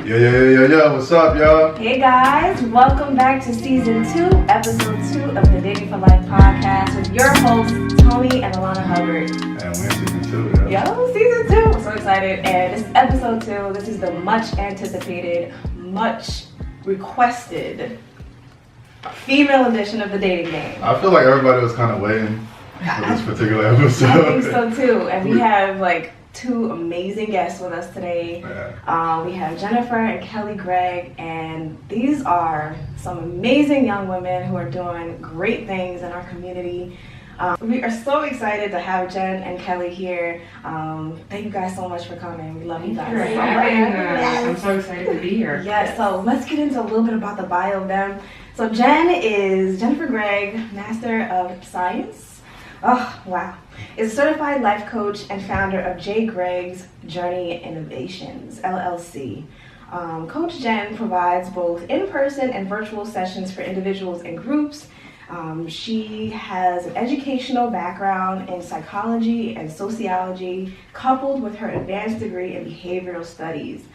Yo, what's up, y'all? Hey guys, welcome back to season 2, episode 2 of the Dating for Life podcast with your hosts, Tony and Alana Hubbard. And we're in season 2, yeah. Yo, season 2, I'm so excited. And this is episode 2, this is the much anticipated, much requested female edition of the dating game. I feel like everybody was kind of waiting for this particular episode. I think so too, and we have like 2 amazing guests with us today. Yeah. We have Jennifer and Kellye Gregg, and these are some amazing young women who are doing great things in our community. We are so excited to have Jen and Kellye here. Thank you guys so much for coming. We love you guys. I'm so excited to be here. Yes, so let's get into a little bit about the bio of them. So Jen is Jennifer Gregg, Master of Science. Oh, wow. Is a certified life coach and founder of J. Gregg's Journey Innovations, LLC. Coach Jen provides both in-person and virtual sessions for individuals and groups. She has an educational background in psychology and sociology, coupled with her advanced degree in behavioral studies.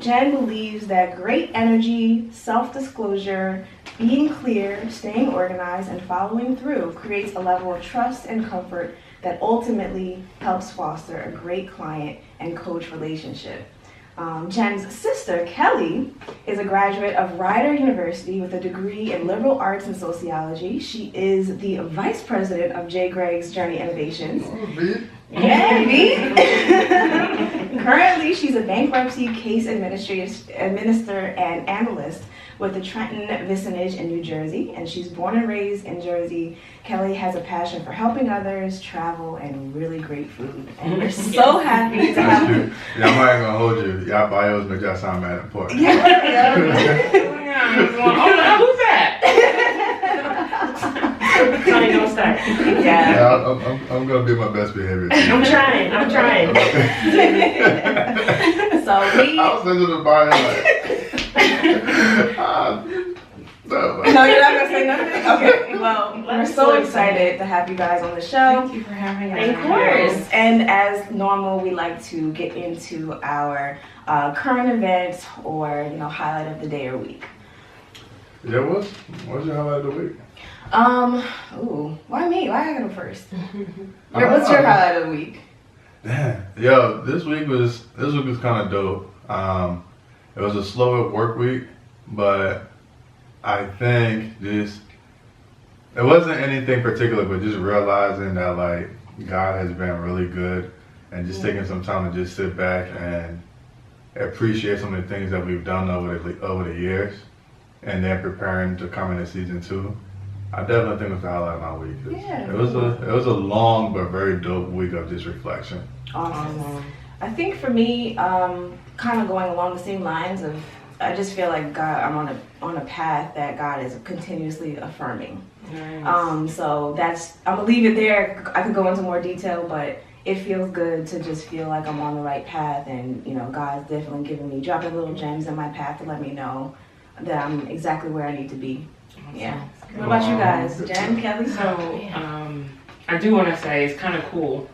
Jen believes that great energy, self-disclosure, being clear, staying organized, and following through creates a level of trust and comfort that ultimately helps foster a great client and coach relationship. Jen's sister, Kellye, is a graduate of Rider University with a degree in liberal arts and sociology. She is the vice president of J. Gregg's Journey Innovations. Yeah, me. Currently, she's a bankruptcy case administrator and analyst with the Trenton Vicinage in New Jersey, and she's born and raised in Jersey. Kellye has a passion for helping others, travel, and really great food. And we're so happy to have her. Yeah, I'm not even gonna hold you. Y'all bios make y'all sound mad important. Yeah. Oh, who's that? Tony, don't start. Yeah. I'm gonna do my best behavior. I'm trying. So I was listening to the bio No, you're not gonna say nothing? Okay, well, we're so excited to have you guys on the show. Thank you for having us. Of course. And as normal, we like to get into our current events or, highlight of the day or week. Yeah, what's your highlight of the week? Why me? Why I gotta go first? What's your highlight of the week? Damn. Yo, this week was kind of dope. It was a slower work week, but I think it wasn't anything particular, but just realizing that like God has been really good, and just taking some time to just sit back and appreciate some of the things that we've done over the years, and then preparing to come into season 2. I definitely think it was the highlight of my week. Yeah. It was a long but very dope week of just reflection. Awesome. I think for me, kind of going along the same lines of, I just feel like God, I'm on a path that God is continuously affirming. Nice. So I'm gonna leave it there. I could go into more detail, but it feels good to just feel like I'm on the right path, and God's definitely dropping little gems in my path to let me know that I'm exactly where I need to be. Yeah. What about you guys, Jen, Kellye? So, I do want to say it's kind of cool.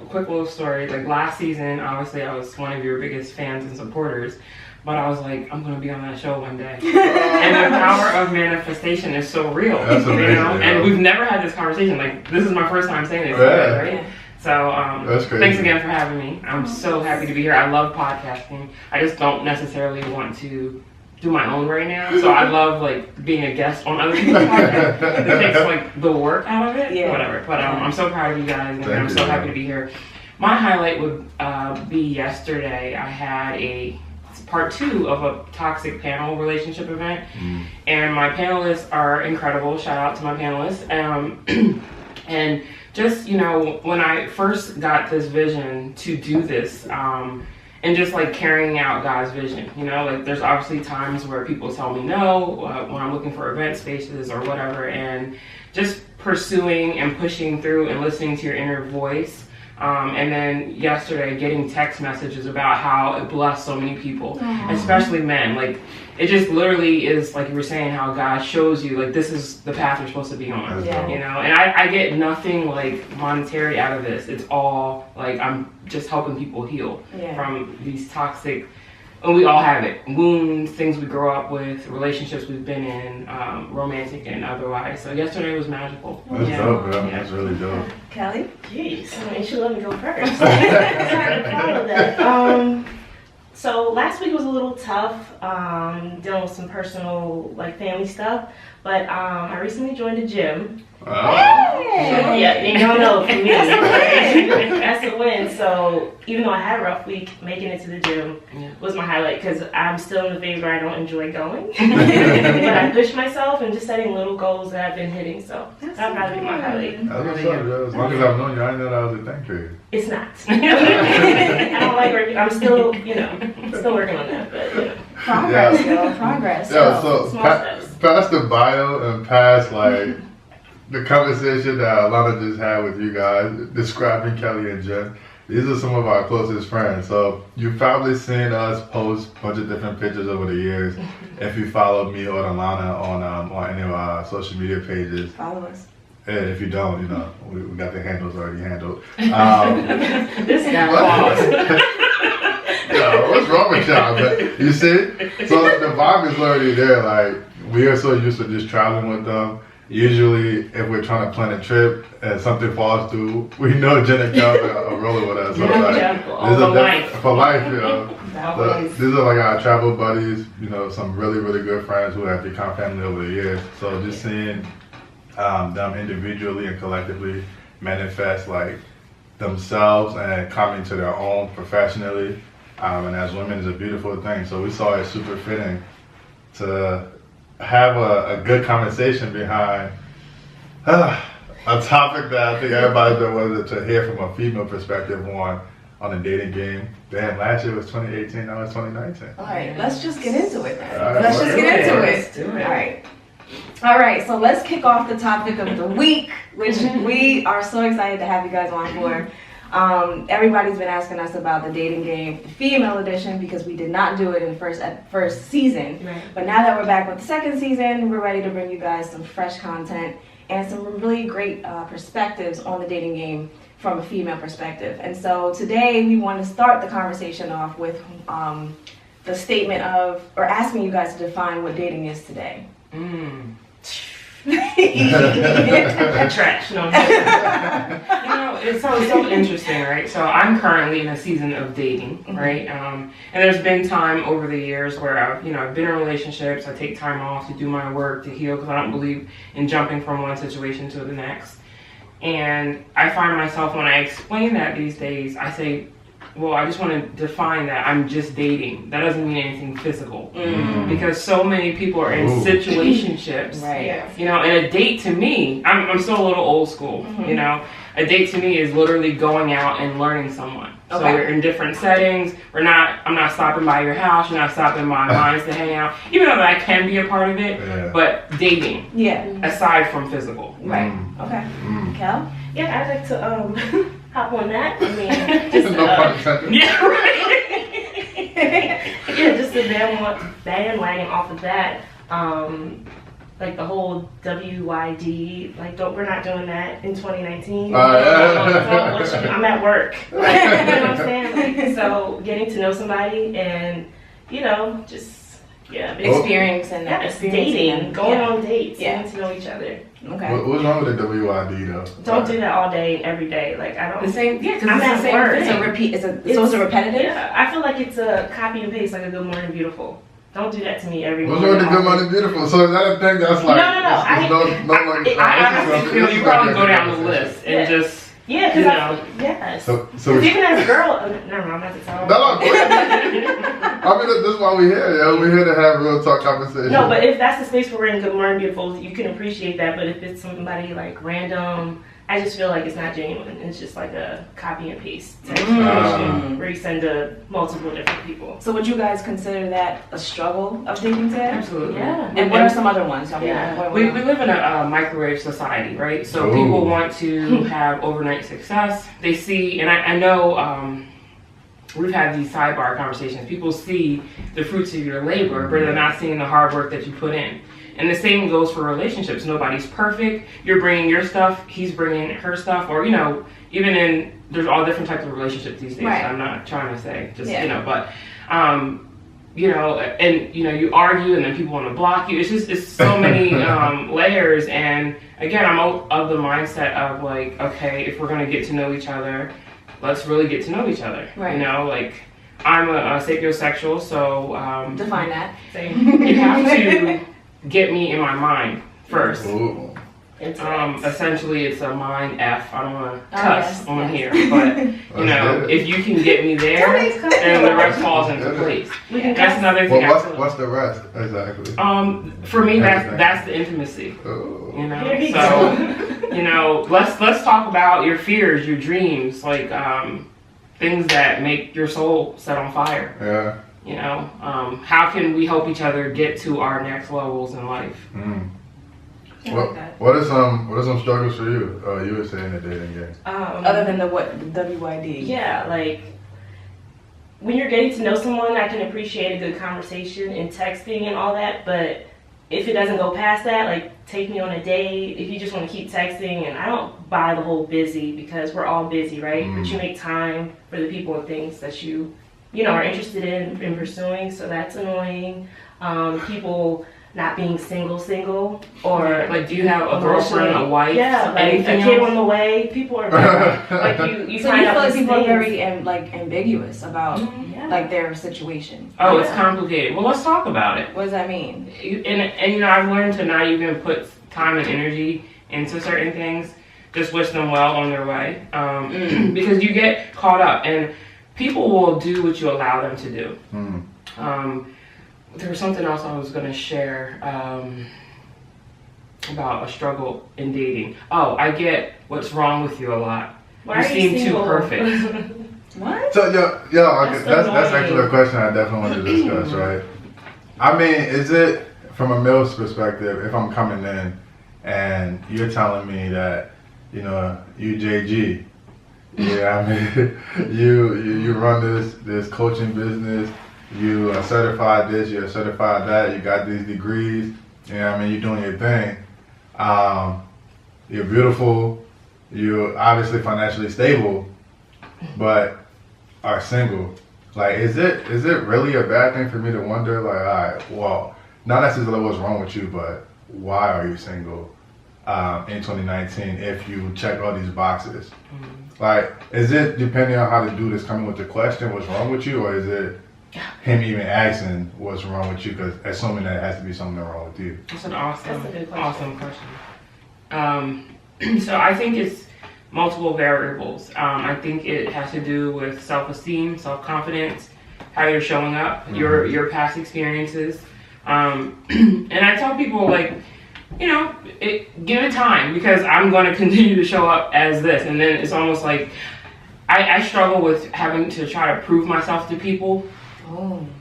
Quick little story. Like last season, obviously I was one of your biggest fans and supporters, but I was like, I'm gonna be on that show one day. And the power of manifestation is so real. That's amazing, And we've never had this conversation. Like this is my first time saying this, right? So That's crazy. Thanks again for having me. I'm so happy to be here. I love podcasting. I just don't necessarily want to do my own right now. So I love like being a guest on other people's podcasts. It takes like the work out of it, whatever. But I'm so proud of you guys, and I'm so happy to be here. My highlight would be yesterday. I had it's part 2 of a toxic panel relationship event, and my panelists are incredible. Shout out to my panelists. And just when I first got this vision to do this, and just like carrying out God's vision, like there's obviously times where people tell me no when I'm looking for event spaces or whatever, and just pursuing and pushing through and listening to your inner voice. And then yesterday getting text messages about how it blessed so many people, especially men. Like it just literally is like you were saying, how God shows you like this is the path you're supposed to be on. And I get nothing like monetary out of this. It's all like I'm just helping people heal from these toxic and we all have it. Wounds, things we grow up with, relationships we've been in, romantic and otherwise. So yesterday was magical. That's dope, man. That's really dope. Kellye? Jeez, I mean, you should let me go first. Sorry to follow that. So last week was a little tough, dealing with some personal, like, family stuff. But I recently joined a gym. Oh. So, yeah, you don't know for me. That's a win. So even though I had a rough week, making it to the gym was my highlight because I'm still in the phase where I don't enjoy going. But I push myself and just setting little goals that I've been hitting. So that'll probably be my highlight. That's what's up, yo. As long as I've known you, I didn't know that was a thing for you. It's not. I don't like working. I'm still, still working on that. But Progress, yo. Progress. Yeah, so small steps. past the bio and past like the conversation that Alana just had with you guys, describing Kellye and Jen, these are some of our closest friends. So you've probably seen us post a bunch of different pictures over the years. If you follow me or Alana on any of our social media pages. Follow us. And if you don't, we got the handles already handled. This guy. Yo, what's wrong with y'all? But you see? So the vibe is already there. Like, we are so used to just traveling with them. Usually, if we're trying to plan a trip and something falls through, we know Jen and Kellye are rolling with us. So for life, So, these are like our travel buddies, some really, really good friends who have become family over the years. So just seeing them individually and collectively manifest like themselves and come into their own professionally and as women is a beautiful thing. So we saw it super fitting to have a good conversation behind a topic that I think everybody's been wanting to hear from a female perspective on the dating game. Damn, last year was 2018, now it's 2019. All right, let's just get into it then. All right, let's just get into it. Let's do it. All right, so let's kick off the topic of the week, which we are so excited to have you guys on board. Everybody's been asking us about the dating game, the female edition, because we did not do it in the first season. Right. But now that we're back with the second season, we're ready to bring you guys some fresh content and some really great perspectives on the dating game from a female perspective. And so today we want to start the conversation off with the statement of, or asking you guys to define what dating is today. Trash. No. It sounds so interesting, right? So I'm currently in a season of dating, right? And there's been time over the years where I've been in relationships. I take time off to do my work, to heal, because I don't believe in jumping from one situation to the next. And I find myself, when I explain that these days, I say, well, I just want to define that I'm just dating. That doesn't mean anything physical. Because so many people are in situationships. Right. Yeah. And a date to me, I'm still a little old school, A date to me is literally going out and learning someone. So we're in different settings. I'm not stopping by your house. You're not stopping by mine to hang out. Even though that can be a part of it, but dating. Yeah. Aside from physical. Right. Okay. Kel? Yeah, I'd like to hop on that. I mean, just No pun intended. Yeah, right. yeah, just a bandwagon off of that. Like the whole WYD, like we're not doing that in 2019. I'm at work. Like, you know what I'm saying? Like, so getting to know somebody and just Experiencing that. Yes, dating, going on dates, Yeah. getting to know each other. Okay. What's wrong with the WID though? Don't do that all day, every day. Like I don't. The same, because I'm it's at the same work. thing. It's a repeat. It's a repetitive. Yeah, I feel like it's a copy and paste, like a Good Morning Beautiful. Don't do that to me every What's morning. wrong with the Good Morning Beautiful? So is that a thing that's like? No. I honestly feel you probably go down the list and just. Yeah, because yes. So even as a girl, never mind, I'm not to tell. No, I mean, this is why we're here. Yeah, we're here to have real talk conversation. No, but if that's the space where we're in Good Morning Beautiful, you can appreciate that. But if it's somebody like random, I just feel like it's not genuine. It's just like a copy and paste type situation where you send to multiple different people. So would you guys consider that a struggle of dating today? Absolutely. Yeah. And what are some other ones? We live in a microwave society, right? So people want to have overnight success. They see, and I know we've had these sidebar conversations. People see the fruits of your labor, but they're not seeing the hard work that you put in. And the same goes for relationships. Nobody's perfect. You're bringing your stuff, he's bringing her stuff, or there's all different types of relationships these days. Right. I'm not trying to say, but you know, and you know, you argue and then people want to block you. It's so many layers. And again, I'm of the mindset of like, okay, if we're gonna get to know each other, let's really get to know each other. Right. You know, like I'm a sapiosexual, so define that. you have to get me in my mind first. Ooh. Essentially, it's a mind F. I don't want to Oh, cuss on here, but you know, good. if you can get me there, and the rest falls into place. That's another thing. Well, what's the rest exactly? For me, that's the intimacy. Oh. You know, There you so you know, let's talk about your fears, your dreams, like things that make your soul set on fire. Yeah. You know, how can we help each other get to our next levels in life? Mm. Like What are some struggles for you? You were saying the dating game. Other than the WYD. Yeah, like when you're getting to know someone, I can appreciate a good conversation and texting and all that, but if it doesn't go past that, like take me on a date, if you just want to keep texting, and I don't buy the whole busy because we're all busy, right? But you make time for the people and things that you know, are interested in pursuing, so that's annoying. People not being single, or like, do you have a girlfriend, a wife? Yeah, like anything a kid else? on the way. People are very, like you So find you out feel like these people are things. very ambiguous about Yeah. like their situation. Oh, it's complicated. Well, let's talk about it. What does that mean? And you know, I've learned to not even put time and energy into certain things. Just wish them well on their way, because you get caught up, and people will do what you allow them to do. There was something else I was going to share about a struggle in dating. Oh, I get what's wrong with you a lot. Why You are you seem too single? perfect. What? So that's annoying. actually a question I definitely want to discuss, right? I mean, is it from a male's perspective, if I'm coming in and you're telling me that, you know, you JG, yeah, I mean, you run this coaching business, you are certified this, you're certified that, you got these degrees, you know what I mean, you're doing your thing. You're beautiful, you're obviously financially stable, but are single. Like, is it really a bad thing for me to wonder, like, all right, well, not necessarily what's wrong with you, but why are you single in 2019 if you check all these boxes? Like, is it depending on how the dude is coming with the question, what's wrong with you, or is it him even asking what's wrong with you, because assuming that it has to be something wrong with you? That's a good question. awesome question. So I think it's multiple variables. I think it has to do with self-esteem, self-confidence, how you're showing up, your past experiences. And I tell people, like, you know, give it time, because I'm going to continue to show up as this. And then it's almost like I struggle with having to try to prove myself to people.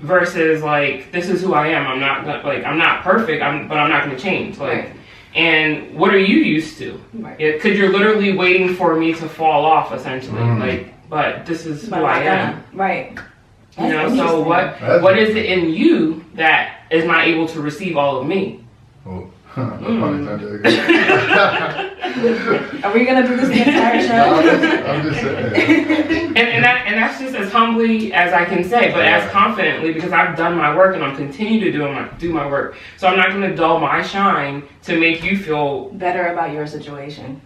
Versus like, this is who I am. I'm not perfect. But I'm not going to change. Like, Right. And what are you used to? Right. Because you're literally waiting for me to fall off, essentially. Like, but this is who I am. Right. You know. That's So what is it in you that is not able to receive all of me? Oh, no pun intended. Are we gonna do this the entire show? I'm just saying. And that's just as humbly as I can say, but as confidently, because I've done my work and I'm continuing to do my work. So I'm not going to dull my shine to make you feel Better about your situation.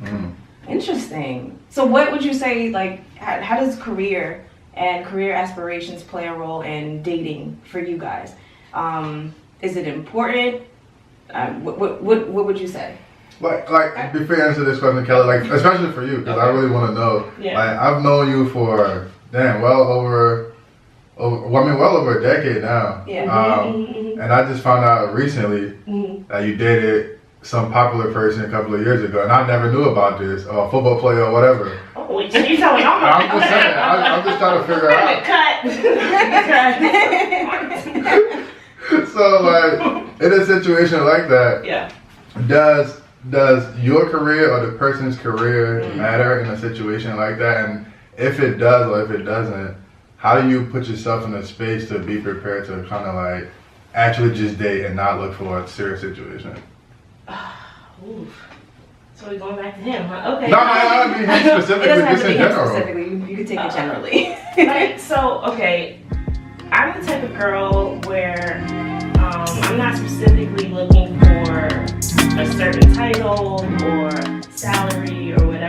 Interesting. So what would you say, like, how does career and career aspirations play a role in dating for you guys? Is it important? What would you say? Like before you answer this question, Kelly, like, especially for you, because I really want to know. Yeah. Like, I've known you for well over a decade now. Yeah. And I just found out recently that you dated some popular person a couple of years ago, and I never knew about this, or a football player or whatever. Oh, wait, so you telling all my I'm just saying. I'm just trying to figure out. Cut. So, like, in a situation like that, Yeah. does your career or the person's career matter in a situation like that? And if it does or if it doesn't, how do you put yourself in a space to be prepared to kind of like actually just date and not look for a serious situation? Oof. So we're going back to him, huh? Okay. No, I mean him It specifically, doesn't have just to in be him general. specifically. You could take it generally. Like, so, okay, I'm the type of girl where not specifically looking for a certain title or salary or whatever.